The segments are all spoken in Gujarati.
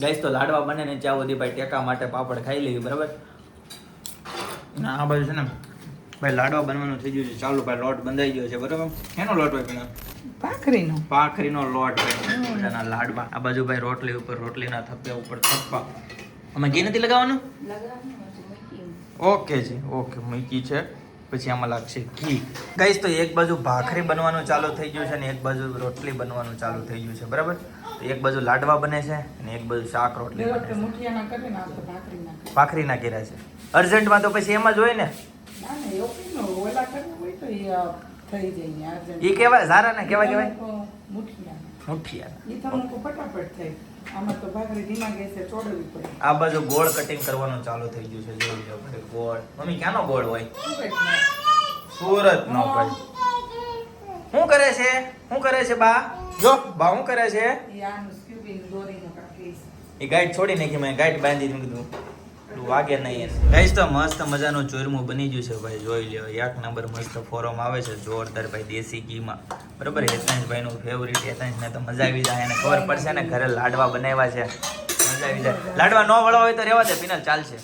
ગાઈસ તો લાડવા બને ને ત્યાં સુધી ભાઈ ટેકા માટે પાપડ ખાઈ લેવી બરાબર. આ બાજુ છે ને ભાઈ લાડવા બનવાનું થઈ ગયું છે ચાલુ. ભાઈ લોટ બંધાઈ ગયો છે બરાબર. એનો લોટ હોય પેલા ભાખરીનો લોટ ભાઈ લાડવા. આ બાજુ ભાઈ રોટલી ઉપર રોટલીના થપ્પે ઉપર થપ્પા. અમે ઘી નથી લગાવવાનું. ઓકે જી ઓકે મૂકી છે. પછી આમાં લાગશે ઘી. ગાઈસ તો એક બાજુ ભાખરી બનવાનું ચાલુ થઈ ગયું છે ને એક બાજુ રોટલી બનવાનું ચાલુ થઈ ગયું છે બરાબર. એક બાજુ લાડવા બને છે અને એક બાજુ શાક રોટલી બને છે. ભાખરી ના કર્યા છે અર્જન્ટમાં તો પછી એમાં જ હોય ને. ઈ કેવાય ઝારા ને કેવાય મુઠિયા. આ બાજુ ગોળ કટિંગ કરવાનું ચાલુ થઈ ગયું છે. જોઈ લો ભાઈ ગોળ. મમ્મી ક્યાંનો ગોળ હોય? સુરત નો ભાઈ. શું કરે છે બા? જો બા શું કરે છે? એ ગાઈડ છોડી નાખી. મેં ગાઈડ બાંધી કીધું વાગે નહીં. ગાઈસ તો મસ્ત મજાનું ચોરમું બની ગયું છે ભાઈ. જોઈ લ્યો એક નંબર મસ્ત ફોરમ આવે છે જોરદાર ભાઈ દેશી ઘીમાં બરાબર. હેતાંશભાઈ નું ફેવરિટ. હેતાંશ ને તો મજા આવી જાય. એને ખબર પડશે ને ઘરે લાડવા બનાવ્યા છે મજા આવી જાય. લાડવા ન વળવા હોય તો રહેવા દે પિનલ ચાલશે.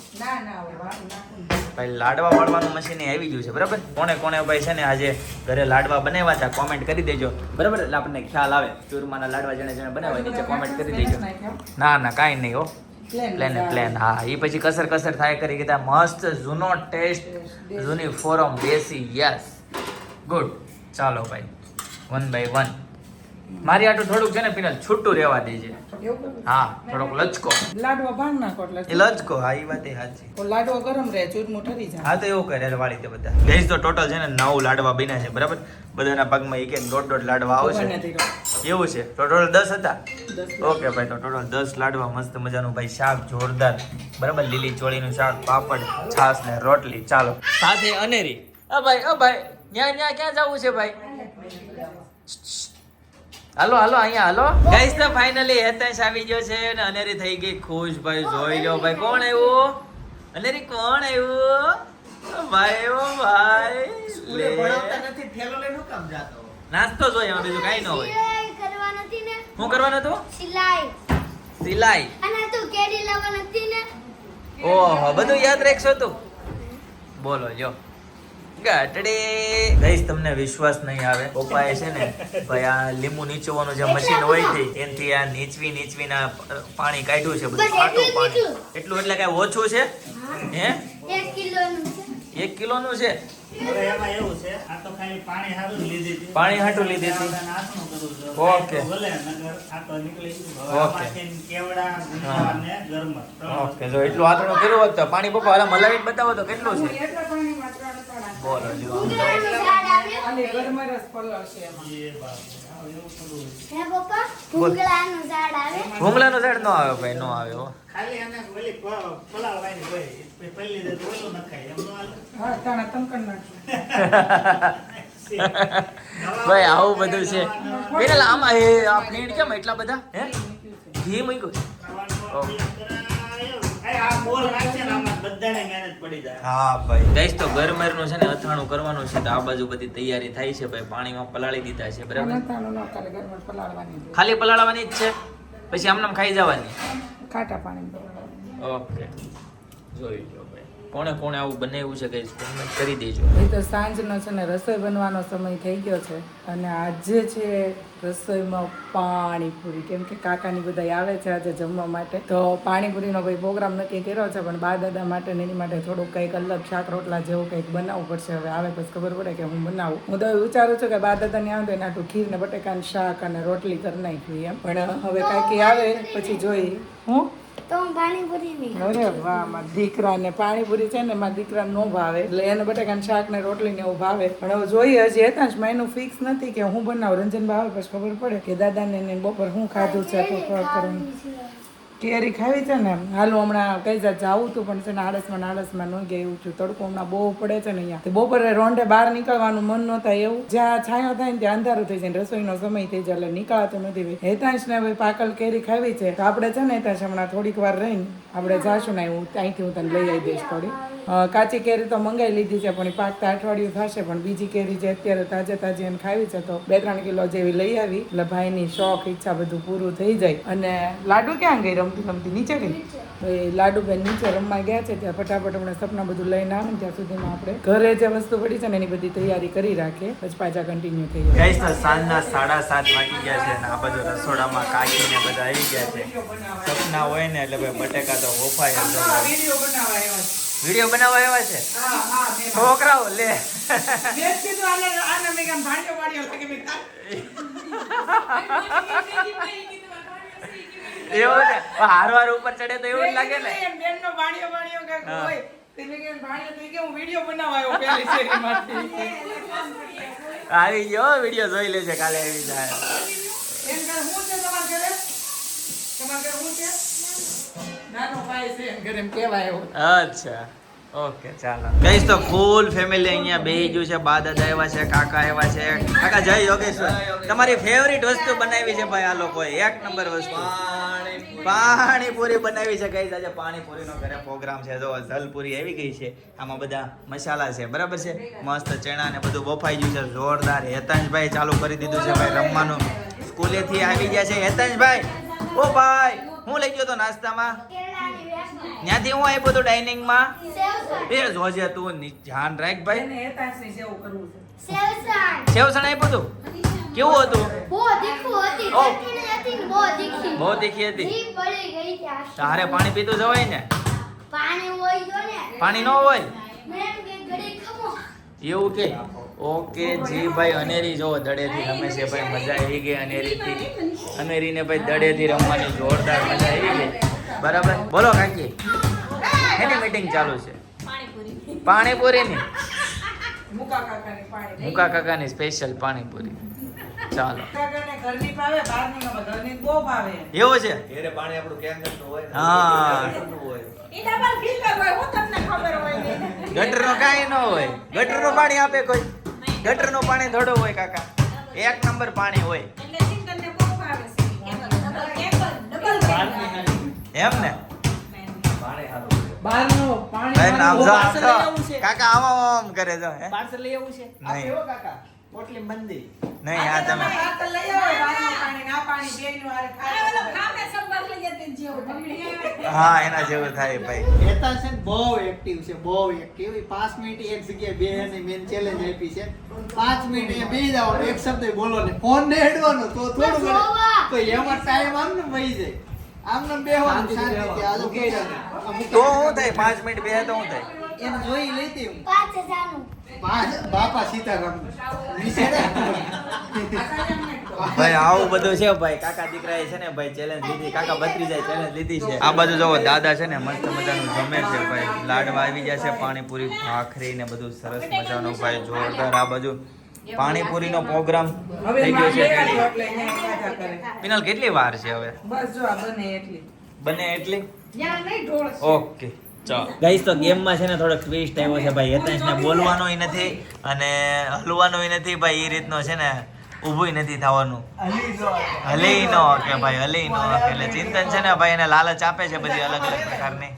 ભાઈ લાડવા વળવાનું મશીન આવી ગયું છે બરાબર. કોણે ભાઈ છે ને આજે ઘરે લાડવા બનાવ્યા હતા કોમેન્ટ કરી દેજો બરાબર. એટલે આપણને ખ્યાલ આવે ચૂરમાના લાડવા જેને બનાવ્યા નીચે કોમેન્ટ કરી દેજો. ના કાંઈ નહીં હો પ્લેન. હા એ પછી કસર થાય કરી કીધા મસ્ત જૂનો ટેસ્ટ જૂની ફોરમ દેશી. Yes good. ચાલો ભાઈ 1 by 1. મારી આટલું થોડુંક છે ને પિનલ છૂટું રહેવા દેજે. હા થોડોક લચકો લાડવા ભાંગ નાખો એટલે લચકો. હા એ વાત સાચી. લાડવો ગરમ રહે ચૂરમું ઠરી જાય. હા તો એવું કરે વાળી દે બધા. ગેસ તો ટોટલ છે ને 9 લાડવા બન્યા છે બરાબર. બધાના પગમાં એક દોઢ લાડવા આવશે એવું છે. ટોટલ 10 હતા. ઓકે ભાઈ તો ટોટલ 10 લાડવા મસ્ત મજાનું ભાઈ. શાક જોરદાર બરાબર. લીલી ચોળીનું શાક પાપડ છાસ ને રોટલી. ચાલો સાથે અનેરી. ભાઈ ન્યા ક્યાં જવું છે ભાઈ? હાલો અહીંયા હાલો. ગાઈસ તો ફાઇનલી હેતાંશ આવી ગયો છે અને અનેરી થઈ ગઈ ખુશ ભાઈ. જોઈ લો ભાઈ કોણ આવ્યું? અનેરી કોણ આવ્યું? ભાઈ ઓ ભાઈ લે નથી થેલો લઈને હું કામ જાતો? નાસ્તો જોઈએ એમાં બીજું કાઈ ન હોય. શું કરવાનું હતું? સિલાઈ. અને તું કેડી લાવવા નથી ને? ઓહો બધું યાદ રાખશો તું. બોલો જો ગાટડી. ગાઈસ તમને વિશ્વાસ નહીં આવે. પપ્પાએ છે ને ભાઈ આ લીંબુ નીચવાનું જે મશીન હોય છે એનાથી આ નીચવીના પાણી કાઢ્યું છે બધું ખાટું પાણી. એટલું એટલે કઈ ઓછું છે હે? 1 કિલોનું છે. પાણી હાટું લીધી હતી. ઓકે જો એટલું આતણું કર્યું હોત તો પાણી પપ્પા હાલ મલાવી બતાવો તો કેટલું છે? બોલો જો ભૂંગળાનું ઝાડ નો આવે ભાઈ. નો આવે હો. ભાઈ આવું બધું છે. આમાં આ ફીણ કેમ એટલા બધા હે? ઘી મૂક્યું. હા ભાઈ ગાઈસ તો ગરમેરનું છે ને અથાણું કરવાનું છે તો આ બાજુ બધી તૈયારી થાય છે ભાઈ. પાણીમાં પલાળી દીધા છે બરાબર. ખાલી પલાળવાની જ છે પછી આમનામ ખાઈ જવાની ખાટા પાણી. ઓકે જોઈ લો ભાઈ કોણે આવું બનાવ્યું છે ગાઈસ કોમેન્ટ કરી દેજો. એ તો સાંજનો છે ને રસોઈ બનવાનો સમય થઈ ગયો છે અને આજે છે રસોઈમાં પાણીપુરી. કેમ કે કાકાની બધા આવે છે આજે જમવા માટે તો પાણીપુરીનો ભાઈ પ્રોગ્રામ નક્કી કર્યો છે. પણ બા દાદા માટે ને એની માટે થોડુંક કંઈક અલગ શાક રોટલા જેવું કંઈક બનાવવું પડશે. હવે આવે પછી ખબર પડે કે હું બનાવું. હું તો વિચારું છું કે બા દાદાને આવે તો આટલું ખીર ને બટેકાનું શાક અને રોટલી કરી નાખી એમ. પણ હવે કાંઈક આવે પછી જોઈ હું તો પાણીપુરી નહીં. અરે વાહ મારા દીકરાને પાણીપુરી છે ને મારા દીકરા નો ભાવે એટલે એને બટાકાનું શાક ને રોટલી ને એવું ભાવે. પણ હવે જોઈએ હજી હેતાંશમાં એનું ફિક્સ નથી કે હું બનાવું. રંજનભાઈ આવે પછી ખબર પડે કે દાદાને ને બપોર હું ખાધું છે તો કેરી ખાવી છે ને. હાલું હમણાં કઈ જાવું હતું પણ છે ને આળસમાં ન ગયા એવું છું. તડકો હમણાં બહુ પડે છે ને અહીંયા. બપોરે રોંઢે બહાર નીકળવાનું મન ન થાય એવું. જ્યાં છાંયો થાય ને ત્યાં અંધારું થઈ જાય રસોઈનો સમય થઈ જાય એટલે નીકળાતું નથી. હેતાંશ ને ભાઈ પાકલ કેરી ખાવી છે તો આપણે છે ને હેતાંશ હમણાં થોડીક વાર રહીને આપણે જાશું ને હું અહીંથી હું તને લઈ આવી દઈશ થોડી. કાચી કેરી તો મંગાવી લીધી છે પણ એ પાકતા અઠવાડિયું થશે, પણ બીજી કેરી જે અત્યારે તાજે તાજી એને ખાવી છે તો 2-3 કિલો જેવી લઈ આવી એટલે ભાઈની શોખ ઈચ્છા બધું પૂરું થઈ જાય. અને લાડુ ક્યાં ગઈ રમતી રમતી? નીચે ગઈ. તો એ લાડુબેન નીચે રમવા ગયા છે, ત્યાં ફટાફટ હમણાં સપના બધું લઈને આવે ને ત્યાં સુધીમાં આપણે ઘરે જે વસ્તુ પડી છે ને એની બધી તૈયારી કરી રાખીએ, પછી પાછા કન્ટિન્યુ થઈ જાય. ગાઈસ તો સાંજના 7:30 વાગી ગયા છે અને આ બધું રસોડામાં કાકી ને બધા આવી ગયા છે. સપના હોય ને એટલે ભાઈ બટેકા તો વફાય જ. વિડીયો બનાવવા આવ્યા છે. વિડીયો બનાવવા આવ્યા છે હા હા મેં છોકરાઓ લે મેં કીધું આને મેં કેમ ભાણ્યો વાળ્યો લાગે મેં એવું છે હારવાર ઉપર ચડે તો એવું જ લાગે ને. બેનનો ભાણ્યો વાળ્યો કે હોય તેને કે ભાણ્યો તો કે હું વિડીયો બનાવવા આવ્યો પહેલી શેરીમાંથી. આવી ગયો વિડીયો જોઈ લેજે કાલે આવી જાય. એમ કર હું છે તમારા ઘરે? તમારા ઘરે હું છે? નાનો ભાઈ છે એમ ઘરે એમ કહેવાય એવું. અચ્છા ઓકે ચાલો ગાઈસ તો ફૂલ ફેમિલી અહીંયા બેહી ગયું છે. બા દાદા આવ્યા છે, કાકા આવ્યા છે. કાકા જય યોગેશ્વર. તમારી ફેવરિટ વસ્તુ બનાવી છે ભાઈ આ લોકોએ, એક નંબર વસ્તુ પાણીપુરી બનાવી છે. ગાઈસ આજે પાણીપુરીનો ઘરે પ્રોગ્રામ છે. જો જલપુરી આવી ગઈ છે, આમાં બધા મસાલા છે બરાબર છે, મસ્ત ચણા ને બધું બફાઈ ગયું છે જોરદાર. હેતાંશભાઈ ચાલુ કરી દીધું છે ભાઈ રમવાનું. સ્કૂલેથી આવી ગયા છે હેતાંશભાઈ. ઓ ભાઈ હું લઈ ગયો તો નાસ્તામાં? ત્યાંથી હું આપ્યો તો ડાઇનિંગમાં. એ જોજે તું ધ્યાન રાખ ભાઈ. એને હેતાંશની સેવ કરવું છે. સેવસણ આપ્યું તું? કેવું હતું? બહુ તીખું હતી, ઓ. ચટણી હતી ને બહુ તીખી. બહુ તીખી હતી. જીભ બળી ગઈ છે આખી. તારે પાણી પીતું જવાય ને? પાણી હોય તો ને. પાણી ન હોય મેં એમ કે ઘડી ખમો. એવું કે? ઓકે જી ભાઈ અનેરી જો દડેથી રમે છે ભાઈ, મજા આવી ગઈ અનેરીથી. અનેરીને ભાઈ દડેથી રમવાની જોરદાર મજા આવી ગઈ બરાબર. બોલો કાકી એની મીટિંગ ચાલુ છે પાણીપુરીની. મુકા કાકાની પાણી. મુકા કાકાની સ્પેશિયલ પાણીપુરી. ચાલો કાકાને ઘરની ભાવે, બહારની ન ભાવે. ઘરની બહુ ભાવે. એવું છે ઘેરે પાણી આપણું કેંગરનું હોય ને. હા. કેંગરનું હોય. ઈ ડબલ ફિલ્ટર હોય, હું તમને ખબર હોય ને. ગટરનું કાંઈ ન હોય. ગટરનું પાણી આપે કોઈ? ગટરનું પાણી થોડું હોય કાકા, એક નંબર પાણી હોય. એટલે સિંગલને બહુ ભાવે છે. ડબલ એમ ને પાણી સારું છે. બહારનું પાણી ભાઈ નામ જો આમ તો. લેવું છે. કાકા આમ આમ કરે જો હે પાર્સલ લઈ આવું છે નહીં. આ કેવો કાકા પોટલી બંધી નહીં આ તમે આ તો લઈ આવો બહારનું પાણી, ના પાણી બેયનું હારે ખાય. હા એના જેવું થાય ભાઈ. હેતા છે ને બહુ એક્ટિવ છે, બહુ એક્ટિવ. 5 મિનિટ એક જગ્યાએ બેહવાની મેન ચેલેન્જ આપી છે. 5 મિનિટ અહીંયા બેહી જાવ, એક શબ્દ બોલો ને, ફોન ને હેડવાનો તો થોડું ઘણું તો એમાં ટાઈમ આમ ને વહી જાય. આમને બેહવાનું શાંતિથી આ લોકો તો હું થાય 5 મિનિટ બે તો હું થાય? એને જોઈ લેતી હું 5,000 નું. બાપા સીતારામ નીચે ને ભાઈ આવું બધું છે ભાઈ. કાકા દીકરાએ છે ને ભાઈ ચેલેન્જ લીધી, કાકા ભત્રીજાએ ચેલેન્જ લીધી છે. આ બાજુ જોવો દાદા છે ને મસ્ત મજાનું જમે છે ભાઈ. લાડવા આવી ગયા છે, પાણીપુરી ભાખરી ને બધું સરસ મજાનું ભાઈ જોરદાર. આ બાજુ પાણીપુરીનો પ્રોગ્રામ હવે થઈ ગયો છે માંગે ready. એટલે અહીંયા ખાધા કરે. પિનલ કેટલી વાર છે હવે? બસ જો આ બને એટલી. બને એટલી? જ્યાં નહીં ઢોળ છે. ઓકે ચાલો ગાઈસ તો ગેમમાં છે ને થોડોક ટ્વિસ્ટ આવ્યો છે ભાઈ. હેતાંશને બોલવાનોય નથી અને હલવાનોય નથી ભાઈ. એ રીતનો છે ને ઊભુંય નથી થવાનું. હલી નો કે ભાઈ હલી નો કે. એટલે ચિંતન છે ને ભાઈ એને લાલચ આપે છે બધી અલગ અલગ પ્રકારની.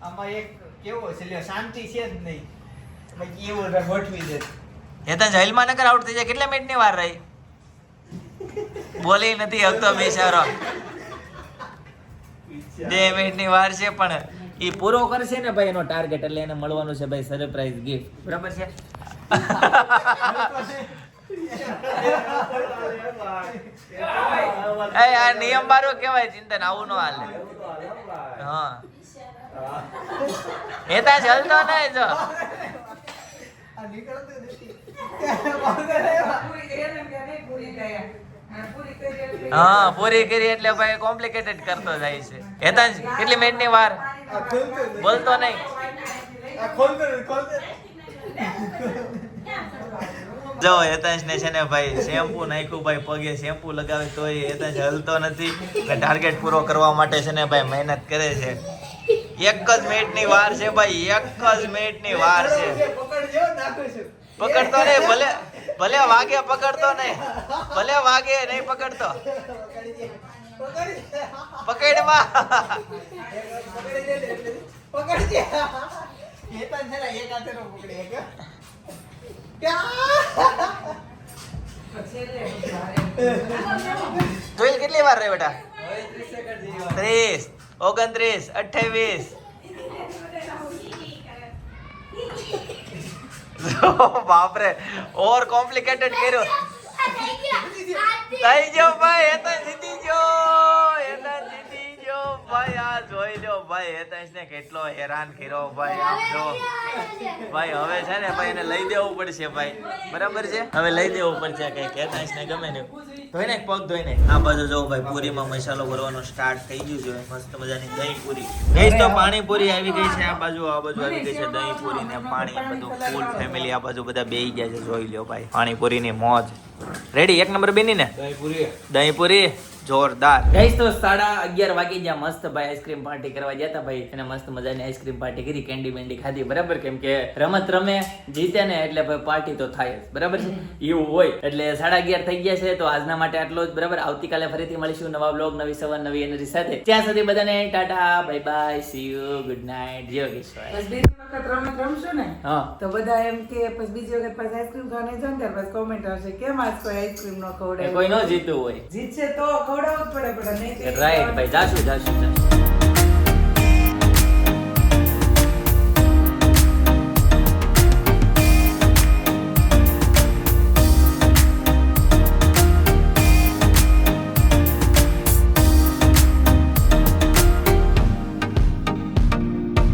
આમાં એક કેવો છે લ્યો, શાંતિ છે જ નહીં. બાકી એવું ગોઠવી દે. હેતાંશ હલમાં નકર આઉટ થઈ જાય. કેટલા મિનિટની વાર રહી? બોલી નથી હકતો બેચારો. 2 મિનિટની વાર છે પણ ઈ પૂરો કરશે ને ભાઈ એનો ટાર્ગેટ એટલે એને મળવાનું છે ભાઈ સરપ્રાઈઝ ગિફ્ટ. બરાબર છે? એ આ નિયમ બારો કહેવાય ચિંતન, આવું ન હાલે. હા હેતાંશ હલતો નહીં જો. આ નીકળતું નથી. પૂરી કરી એટલે કે નહીં પૂરી ગયા. આ પૂરી કરી એટલે હા પૂરી કરી એટલે ભાઈ કોમ્પ્લિકેટેડ કરતો જાય છે. હેતાંશ કેટલી મિનિટની વાર? આ ખોલતો નથી. બોલતો નહીં. આ ખોલતો નથી, ખોલતો નથી. જો હેતાંશ ને છે ને ભાઈ શેમ્પુ નાખ્યું ભાઈ પગે, શેમ્પુ લગાવે તોય હેતાંશ હલતો નથી. એટલે ટાર્ગેટ પૂરો કરવા માટે છે ને ભાઈ મહેનત કરે છે. 1 જ મિનિટની વાર છે ભાઈ, 1 જ મિનિટની વાર છે. પકડજો, નાખું છું. પકડતો નહીં, ભલે ભલે વાગે પકડતો નહીં, ભલે વાગે નહીં પકડતો. પકડમાં પકડજે. છેલ્લા એક હાથે નો પકડી શકે. જોઈ કેટલી વાર રહે બેટા? હવે 30 સેકન્ડ જેવી વાર. 30, 29, 28. બાપરે, ઓવર કોમ્પ્લિકેટેડ કર્યું. આ થઈ ગયા. થઈ ગયો ભાઈ, એ તો જીતી ગયો. ભાઈ આ જોઈ લો ભાઈ, હેતાંશને કેટલો હેરાન કર્યો ભાઈ. આમ જો ભાઈ, હવે છે ને ભાઈ એને લઈ દેવું પડશે ભાઈ, બરાબર છે? હવે લઈ દેવું પડશે કઈક, હેતાંશને ગમે ને ધોઈને પગ ધોઈને. આ બાજુ જો ભાઈ પૂરીમાં મસાલો ભરવાનો સ્ટાર્ટ થઈ ગયું છે. મસ્ત મજાની દહીં પૂરી ગઈ તો પાણીપુરી આવી ગઈ છે. આ બાજુ આવી ગઈ છે દહીં પૂરી ને પાણી, બધું ફૂલ ફેમિલી આ બાજુ બધા બેહી ગયા છે. જોઈ લો ભાઈ, પાણીપુરીની મોજ. રેડી? એક નંબર બેની ને દહીં પૂરી જોરદાર. ગાઈસ તો 11:30 વાગી ગયા. મસ્ત ભાઈ આઈસ્ક્રીમ પાર્ટી કરવા ગયા હતા ભાઈ, અને મસ્ત મજાની આઈસ્ક્રીમ પાર્ટી કરી, કેન્ડી બેન્ડી ખાધી, બરાબર? કેમ કે રમત રમે જીતે ને એટલે ભાઈ પાર્ટી તો થાય જ, બરાબર છે? એવું હોય એટલે 11:30 થઈ ગયા છે. તો આજના માટે આટલો જ, બરાબર? આવતીકાલે ફરીથી મળીશું નવા બ્લોગ, નવી સવાર, નવી એનર્જી સાથે. ત્યાં સુધી બધાને Tata, bye bye, C you, good night, જય યોગેશ્વર. બસ બીજી વખત રમત રમશું ને હા તો બધા એમ કે પછી બીજી વખત પાછી આઈસ્ક્રીમ ખાવાની જાવ ને ત્યારે પછી કોમેન્ટ આવશે કેમ આજ કોઈ આઈસ્ક્રીમ ન એ ખવડાવ્યું. કોઈ ન જીતું હોય. જીતશે તો ખવડાવવું જ પડે, પણ નહીં તો રાઈટ ભાઈ, જાશું.